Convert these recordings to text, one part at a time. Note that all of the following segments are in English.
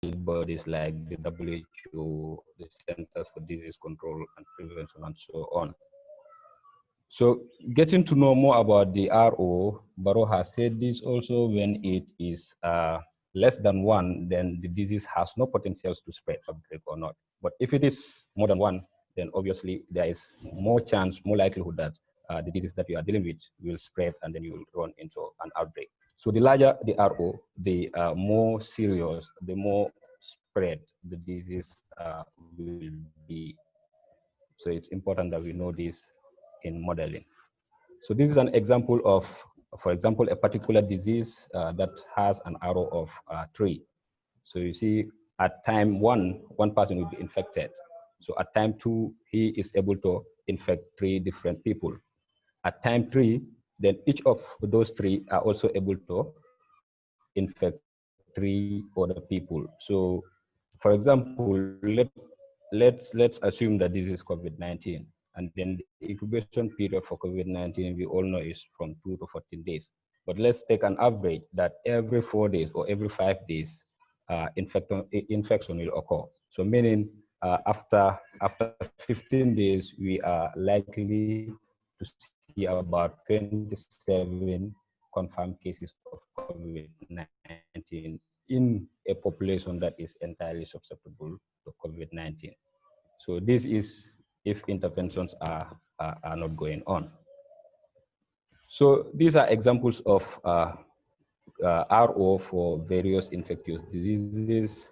bodies like the WHO, the Centers for Disease Control and Prevention, and so on. So getting to know more about the RO, Barrow has said this also: when it is less than 1, then the disease has no potential to spread, outbreak or not. But if it is more than 1, then obviously there is more chance, more likelihood that the disease that you are dealing with will spread, and then you will run into an outbreak. So the larger the RO, the more serious, the more spread the disease will be. So it's important that we know this in modeling. So this is an example of, for example, a particular disease that has an arrow of 3. So you see at time 1, one person will be infected. So at time 2, he is able to infect 3 different people. At time 3, then each of those 3 are also able to infect 3 other people. So for example, let's assume that this is COVID-19, and then the incubation period for COVID-19, we all know, is from 2 to 14 days. But let's take an average that every 4 days or every 5 days, infection will occur. So meaning after 15 days, we are likely to see about 27 confirmed cases of COVID-19 in a population that is entirely susceptible to COVID-19. So this is if interventions are not going on. So these are examples of RO for various infectious diseases.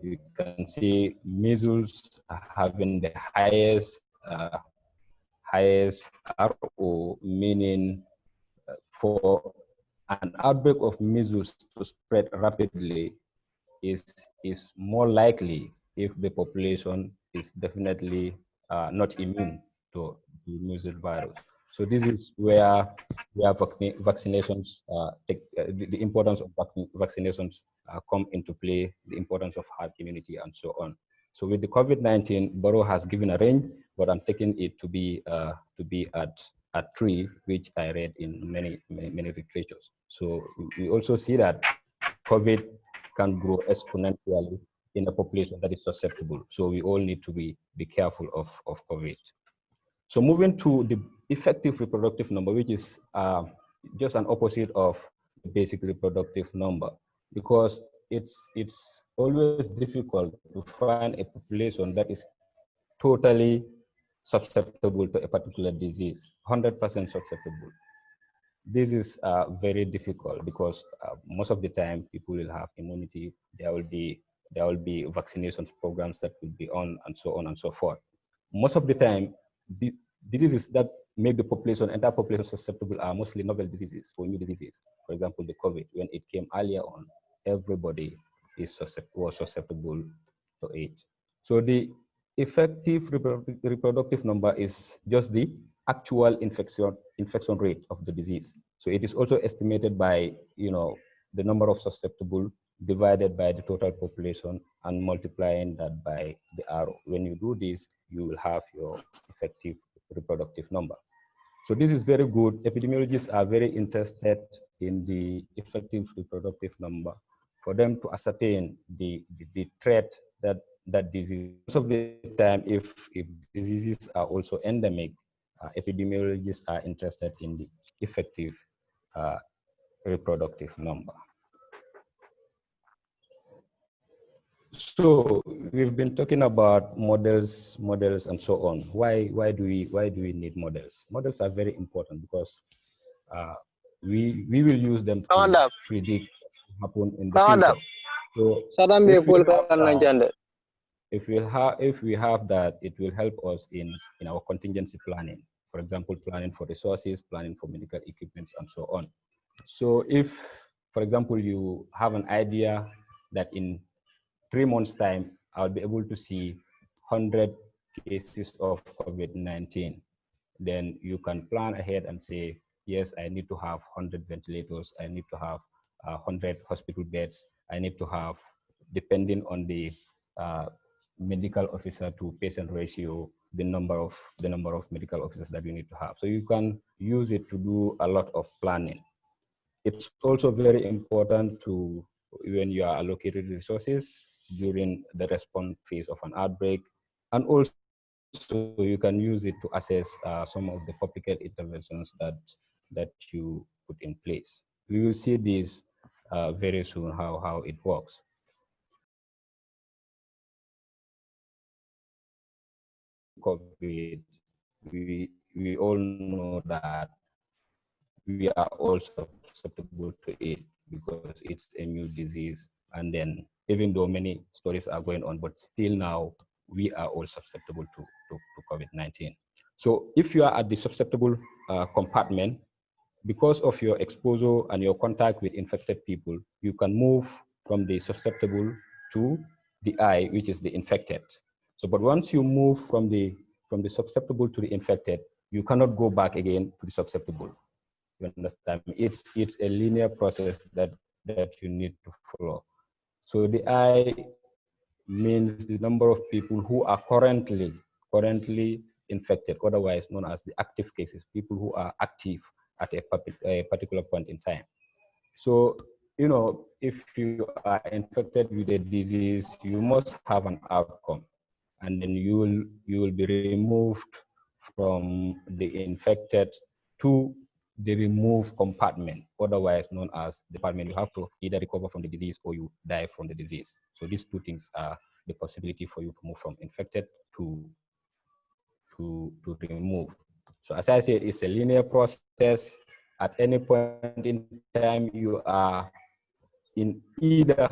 You can see measles having the highest RO, meaning for an outbreak of measles to spread rapidly is more likely if the population is definitely not immune to the measles virus. So this is where vaccinations the importance of vaccinations come into play, the importance of herd immunity, and so on. So with the COVID-19, Barrow has given a range, but I'm taking it to be at 3, which I read in many literatures. So we also see that COVID can grow exponentially in a population that is susceptible. So we all need to be careful of COVID. So moving to the effective reproductive number, which is just an opposite of the basic reproductive number, because it's always difficult to find a population that is totally susceptible to a particular disease, 100% susceptible. This is very difficult because most of the time people will have immunity. There will be vaccinations programs that will be on, and so on and so forth. Most of the time, the diseases that make the entire population susceptible are mostly novel diseases or new diseases. For example, the COVID, when it came earlier on, everybody was susceptible to it. So the effective reproductive number is just the actual infection rate of the disease. So it is also estimated by the number of susceptible divided by the total population and multiplying that by the R. When you do this, you will have your effective reproductive number. So this is very good. Epidemiologists are very interested in the effective reproductive number for them to ascertain the threat that disease. Most of the time, if diseases are also endemic, epidemiologists are interested in the effective reproductive number. So we've been talking about models, and so on. Why do we need models? Models are very important because we will use them to predict what will happen in the future. So if we have that, it will help us in our contingency planning. For example, planning for resources, planning for medical equipment, and so on. So if, for example, you have an idea that in 3 months' time, I'll be able to see 100 cases of COVID-19, then you can plan ahead and say, yes, I need to have 100 ventilators, I need to have 100 hospital beds, I need to have, depending on the medical officer to patient ratio, the number of medical officers that you need to have. So you can use it to do a lot of planning. It's also very important to when you are allocated resources during the response phase of an outbreak. And also you can use it to assess some of the public health interventions that you put in place. We will see this very soon, how it works. COVID, we all know that we are also susceptible to it because it's a new disease. And then even though many stories are going on, but still now we are all susceptible to COVID-19. So if you are at the susceptible compartment, because of your exposure and your contact with infected people, you can move from the susceptible to the I, which is the infected. So, but once you move from the susceptible to the infected, you cannot go back again to the susceptible. You understand? It's a linear process that you need to follow. So the I means the number of people who are currently infected, otherwise known as the active cases, people who are active at a particular point in time. So, you know, if you are infected with a disease, you must have an outcome, and then you will be removed from the infected to the removed compartment, otherwise known as department. You have to either recover from the disease or you die from the disease. So these two things are the possibility for you to move from infected to remove. So as I said, it's a linear process. At any point in time, you are in either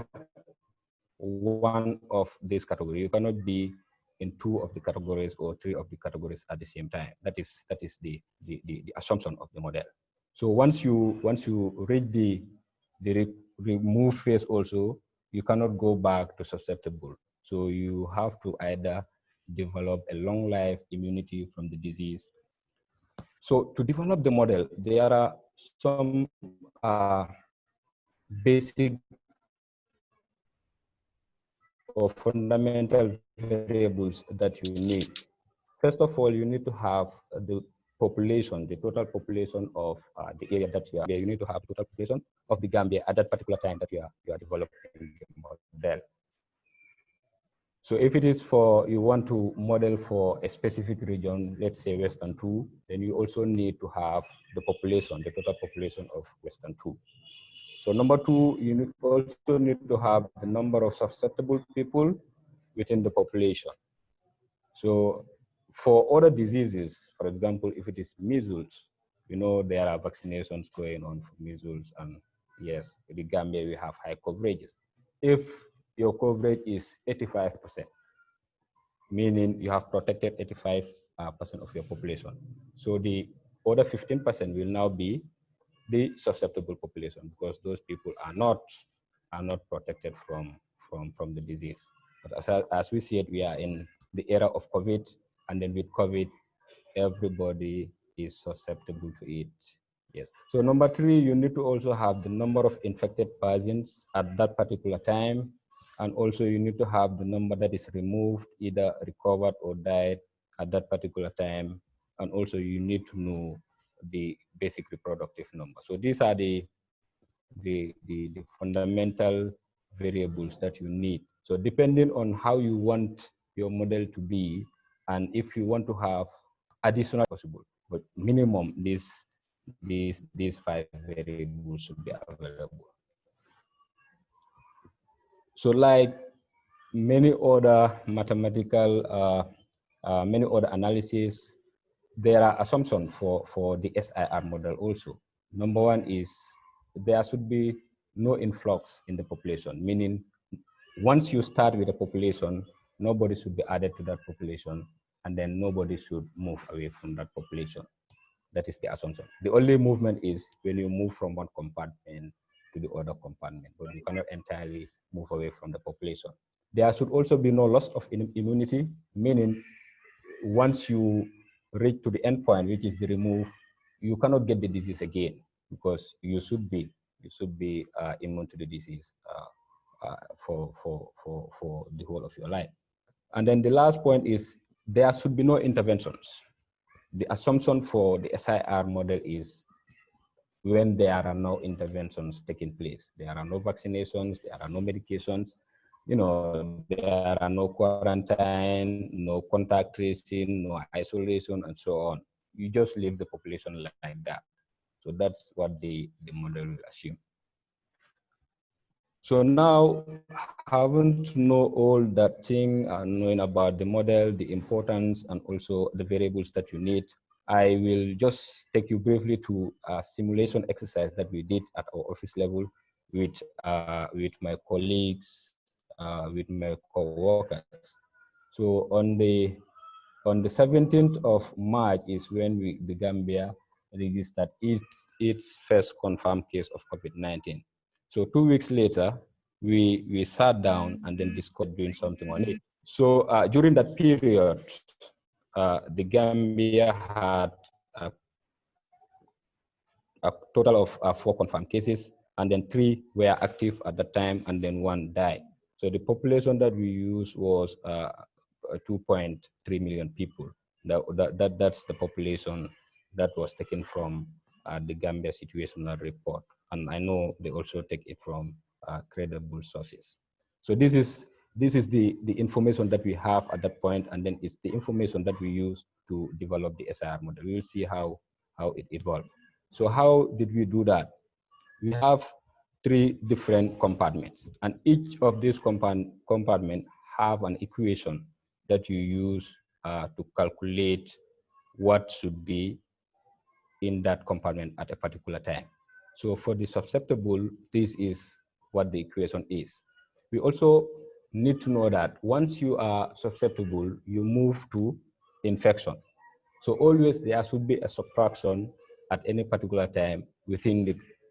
one of these categories. You cannot be in two of the categories or three of the categories at the same time. That is the assumption of the model. So once you reach the remove phase also, you cannot go back to susceptible. So you have to either develop a long life immunity from the disease. So to develop the model, there are some basic or fundamental variables that you need. First of all, you need to have the population, the total population of the area that you are. You need to have the total population of the Gambia at that particular time that you are developing the model. So if it is you want to model for a specific region, let's say Western 2, then you also need to have the population, the total population of Western 2. So number 2, you also need to have the number of susceptible people within the population. So for other diseases, for example, if it is measles, you know, there are vaccinations going on for measles, and yes, in the Gambia, we have high coverages. If your coverage is 85%, meaning you have protected 85% of your population. So the other 15% will now be the susceptible population, because those people are not protected from the disease. But as we see it, we are in the era of COVID, and then with COVID, everybody is susceptible to it. Yes. So number 3, you need to also have the number of infected persons at that particular time. And also you need to have the number that is removed, either recovered or died at that particular time. And also you need to know the basic reproductive number. So these are the fundamental variables that you need. So depending on how you want your model to be, and if you want to have additional possible, but minimum these 5 variables should be available. So like many other mathematical, many other analysis, there are assumptions for the SIR model also. Number 1 is there should be no influx in the population, meaning once you start with a population, nobody should be added to that population, and then nobody should move away from that population. That is the assumption. The only movement is when you move from one compartment to the other compartment, but you cannot entirely move away from the population. There should also be no loss of immunity, meaning once you reach to the end point, which is the remove, you cannot get the disease again, because you should be immune to the disease for the whole of your life. And then the last point is there should be no interventions. The assumption for the SIR model is when there are no interventions taking place. There are no vaccinations, there are no medications, there are no quarantine, no contact tracing, no isolation, and so on. You just leave the population like that. So that's what the model will assume. So now, having to know all that thing, knowing about the model, the importance, and also the variables that you need, I will just take you briefly to a simulation exercise that we did at our office level with my colleagues, with my co-workers. So on the 17th of March is when the Gambia registered its first confirmed case of COVID-19. So 2 weeks later, we sat down and then discussed doing something on it. So during that period, the Gambia had a total of 4 confirmed cases, and then 3 were active at the time, and then 1 died. So the population that we used was 2.3 million people. That's the population that was taken from the Gambia situational report. And I know they also take it from credible sources. So this is the information that we have at that point, and then it's the information that we use to develop the SIR model. We will see how it evolved. So how did we do that? We have 3 different compartments, and each of these compartments have an equation that you use to calculate what should be in that compartment at a particular time. So for the susceptible, this is what the equation is. We also need to know that once you are susceptible, you move to infection. So always there should be a subtraction at any particular time within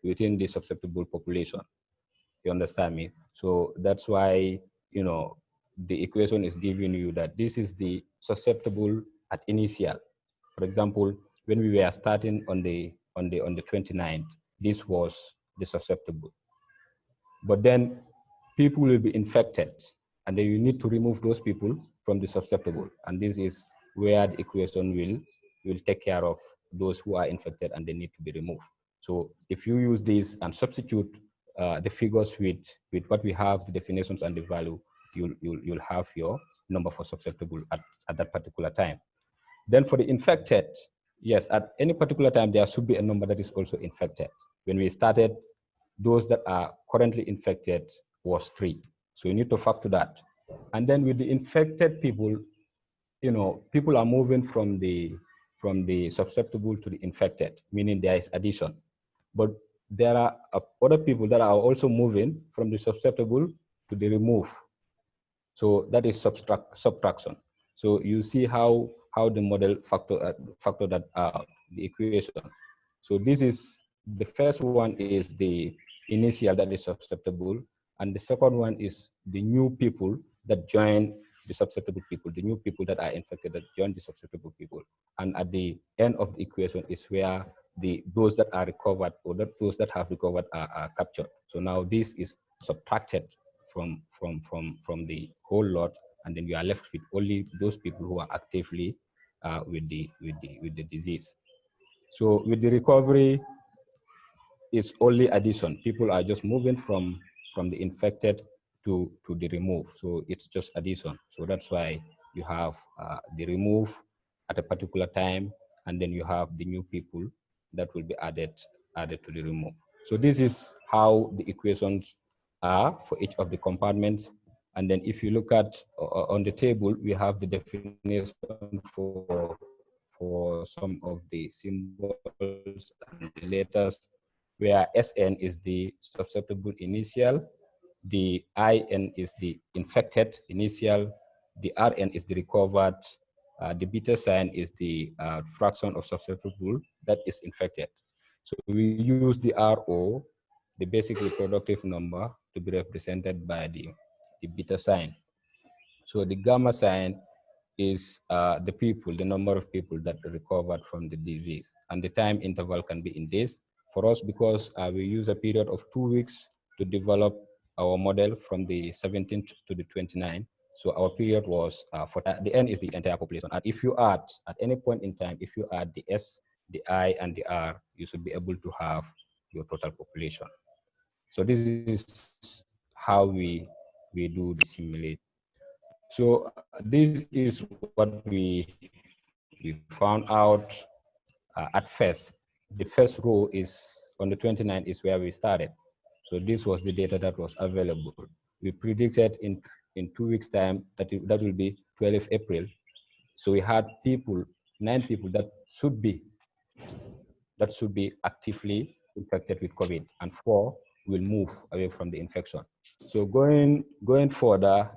the susceptible population. You understand me? So that's why, the equation is giving you that this is the susceptible at initial. For example, when we were starting on the 29th, this was the susceptible. But then people will be infected, and then you need to remove those people from the susceptible. And this is where the equation will take care of those who are infected and they need to be removed. So if you use this and substitute the figures with what we have, the definitions and the value, you'll have your number for susceptible at that particular time. Then for the infected, yes, at any particular time, there should be a number that is also infected. When we started, those that are currently infected was 3. So you need to factor that. And then with the infected people, people are moving from the susceptible to the infected, meaning there is addition. But there are other people that are also moving from the susceptible to the remove. So that is subtraction. So you see how the model factor that the equation. So this is the first one is the initial that is susceptible, and the second one is the new people that join the susceptible people, the new people that are infected that join the susceptible people. And at the end of the equation is where those that are recovered or those that have recovered are captured. So now this is subtracted from the whole lot, and then you are left with only those people who are actively with the disease. So with the recovery, it's only addition. People are just moving from the infected to the remove. So it's just addition. So that's why you have the remove at a particular time, and then you have the new people that will be added to the remove. So this is how the equations are for each of the compartments. And then if you look at on the table, we have the definition for some of the symbols and the letters, where SN is the susceptible initial, the IN is the infected initial, the RN is the recovered, the beta sign is the fraction of susceptible that is infected. So we use the RO, the basic reproductive number, to be represented by the beta sign. So the gamma sign is the number of people that recovered from the disease. And the time interval can be in days. For us, because we use a period of 2 weeks to develop our model from the 17th to the 29th. So our period was, for the N is the entire population. And if you add, at any point in time, if you add the S, the I, and the R, you should be able to have your total population. So this is how we do the simulation. So this is what we found out at first. The first row is on the 29th is where we started. So this was the data that was available. We predicted in 2 weeks time that will be 12th April. So we had 9 people that should be actively infected with COVID, and 4 will move away from the infection. So going further,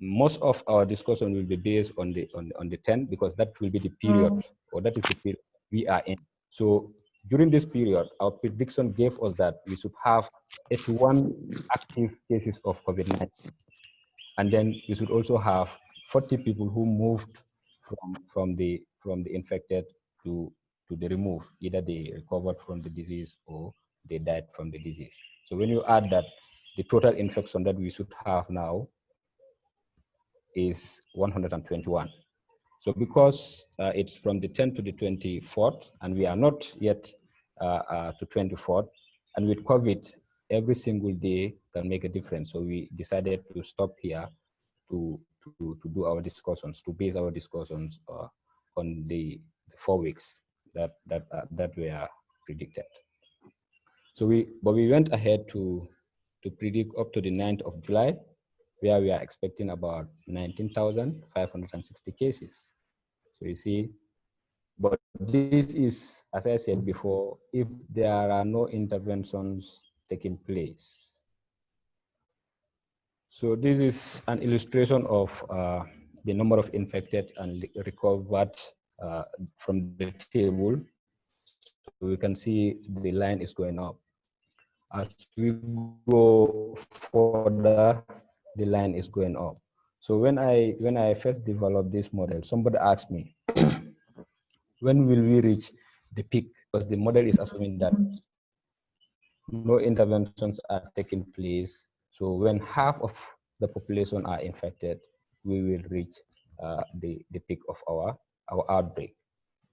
most of our discussion will be based on the 10th, because that will be the period, or that is the period we are in. So during this period, our prediction gave us that we should have 81 active cases of COVID-19, and then we should also have 40 people who moved from the infected to the removed, either they recovered from the disease or they died from the disease. So when you add that, the total infection that we should have now is 121. So because it's from the 10th to the 24th, and we are not yet to 24th, and with COVID, every single day can make a difference. So we decided to stop here to do our discussions, to base our discussions on the 4 weeks that were predicted. So we went ahead to predict up to the 9th of July, where we are expecting about 19,560 cases. So you see, but this is, as I said before, if there are no interventions taking place. So this is an illustration of the number of infected and recovered from the table. So we can see the line is going up. As we go further, the line is going up. So when I first developed this model, somebody asked me, when will we reach the peak? Because the model is assuming that no interventions are taking place. So when half of the population are infected, we will reach the peak of our outbreak.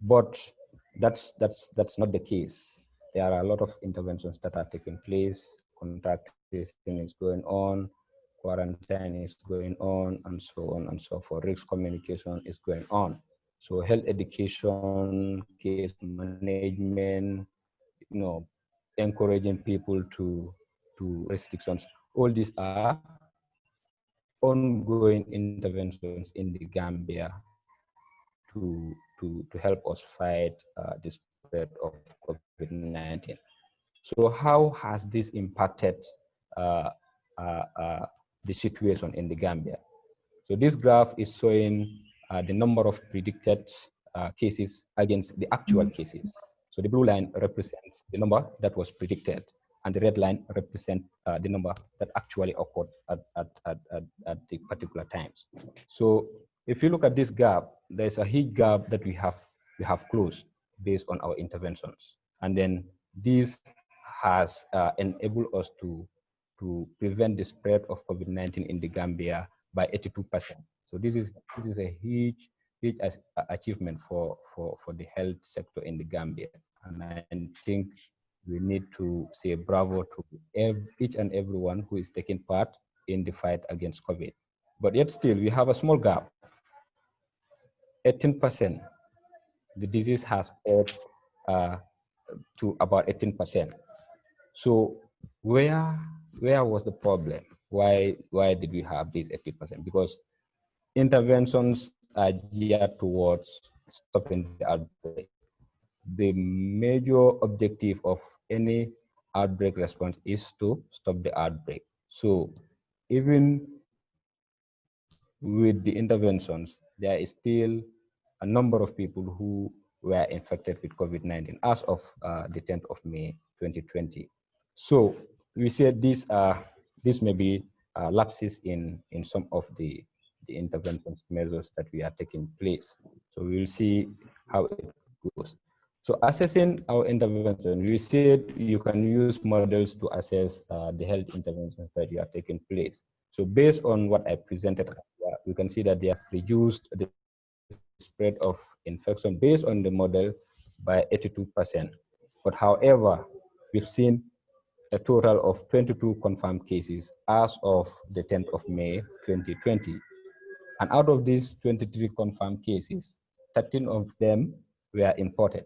But that's not the case. There are a lot of interventions that are taking place. Contact tracing is going on, quarantine is going on, and so on and so forth. Risk communication is going on. So health education, case management, encouraging people to restrictions. All these are ongoing interventions in the Gambia to help us fight the spread of COVID-19. So how has this impacted the situation in the Gambia? So this graph is showing the number of predicted cases against the actual cases. So the blue line represents the number that was predicted, and the red line represents the number that actually occurred at the particular times. So if you look at this gap, there's a huge gap that we have closed based on our interventions, and then this has enabled us to prevent the spread of COVID-19 in the Gambia by 82%. So this is a huge achievement for the health sector in the Gambia, and I think we need to say bravo to each and everyone who is taking part in the fight against COVID. But yet still, we have a small gap. 18%. The disease has spread to about 18%. So where was the problem? Why did we have this 80%? Because interventions are geared towards stopping the outbreak. The major objective of any outbreak response is to stop the outbreak. So even with the interventions, there is still a number of people who were infected with COVID-19 as of the 10th of May 2020. So we said this may be lapses in some of the interventions measures that we are taking place. So we will see how it goes. So assessing our intervention, we said you can use models to assess the health interventions that you are taking place. So based on what I presented, we can see that they have reduced the spread of infection based on the model by 82%. But however, we've seen a total of 22 confirmed cases as of the 10th of May, 2020. And out of these 23 confirmed cases, 13 of them were imported.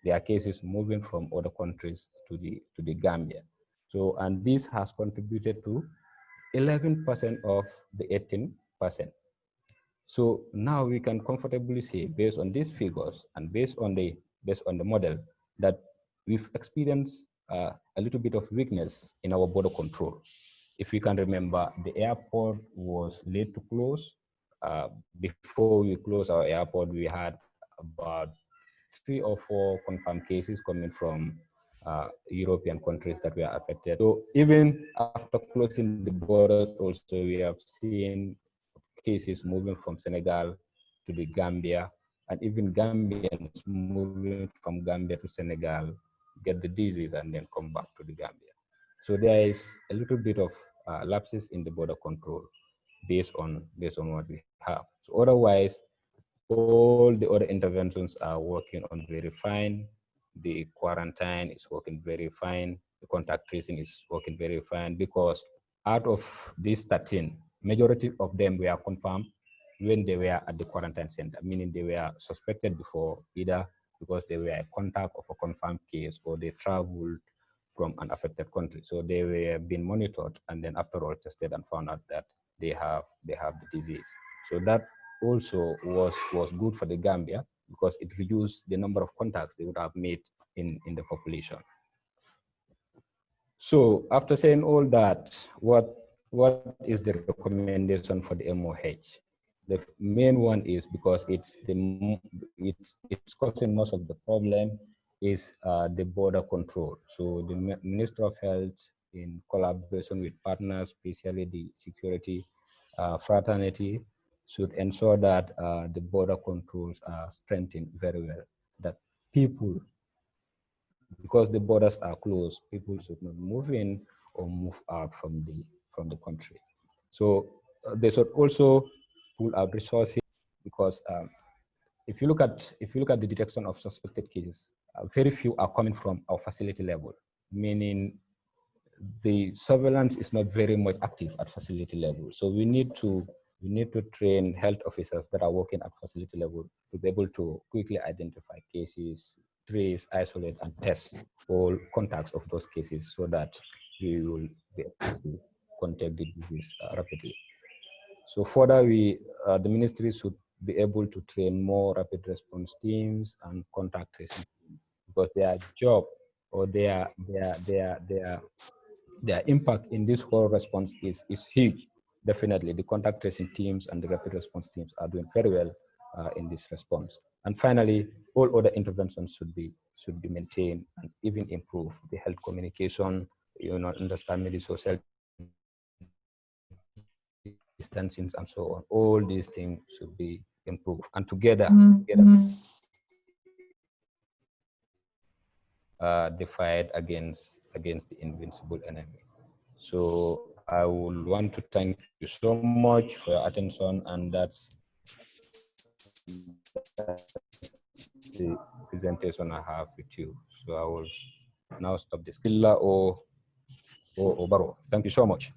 There are cases moving from other countries to the Gambia. So, and this has contributed to 11% of the 18%. So now we can comfortably say, based on these figures and based on the model, that we've experienced a little bit of weakness in our border control. If we can remember, the airport was late to close. Before we closed our airport, we had about 3 or 4 confirmed cases coming from European countries that were affected. So even after closing the borders, also we have seen cases moving from Senegal to the Gambia, and even Gambians moving from Gambia to Senegal, get the disease and then come back to the Gambia. So there is a little bit of lapses in the border control based on what we have. So otherwise, all the other interventions are working on very fine. The quarantine is working very fine. The contact tracing is working very fine, because out of these 13, majority of them were confirmed when they were at the quarantine center, meaning they were suspected before, either because they were a contact of a confirmed case or they traveled from an affected country. So they were being monitored and then after all tested and found out that they have the disease. So that also was good for the Gambia, because it reduced the number of contacts they would have made in the population. So after saying all that, what is the recommendation for the MOH? The main one is, because it's causing most of the problem, is the border control. So the Minister of Health, in collaboration with partners, especially the security fraternity, should ensure that the border controls are strengthened very well, that people, because the borders are closed, people should not move in or move out from the country. So they should also pull out resources, because if you look at the detection of suspected cases, very few are coming from our facility level, meaning the surveillance is not very much active at facility level. So we need to train health officers that are working at facility level to be able to quickly identify cases, trace, isolate, and test all contacts of those cases, so that we will be able to contact the disease rapidly. So further, the ministry should be able to train more rapid response teams and contact tracing teams, because their job or their impact in this whole response is huge. Definitely, the contact tracing teams and the rapid response teams are doing very well in this response. And finally, all other interventions should be maintained and even improved. The health communication, understanding the social distancing and so on. All these things should be improved, and together the fight against the invincible enemy. So I would want to thank you so much for your attention, and that's the presentation I have with you. So I will now stop this. Killa or Baro. Thank you so much.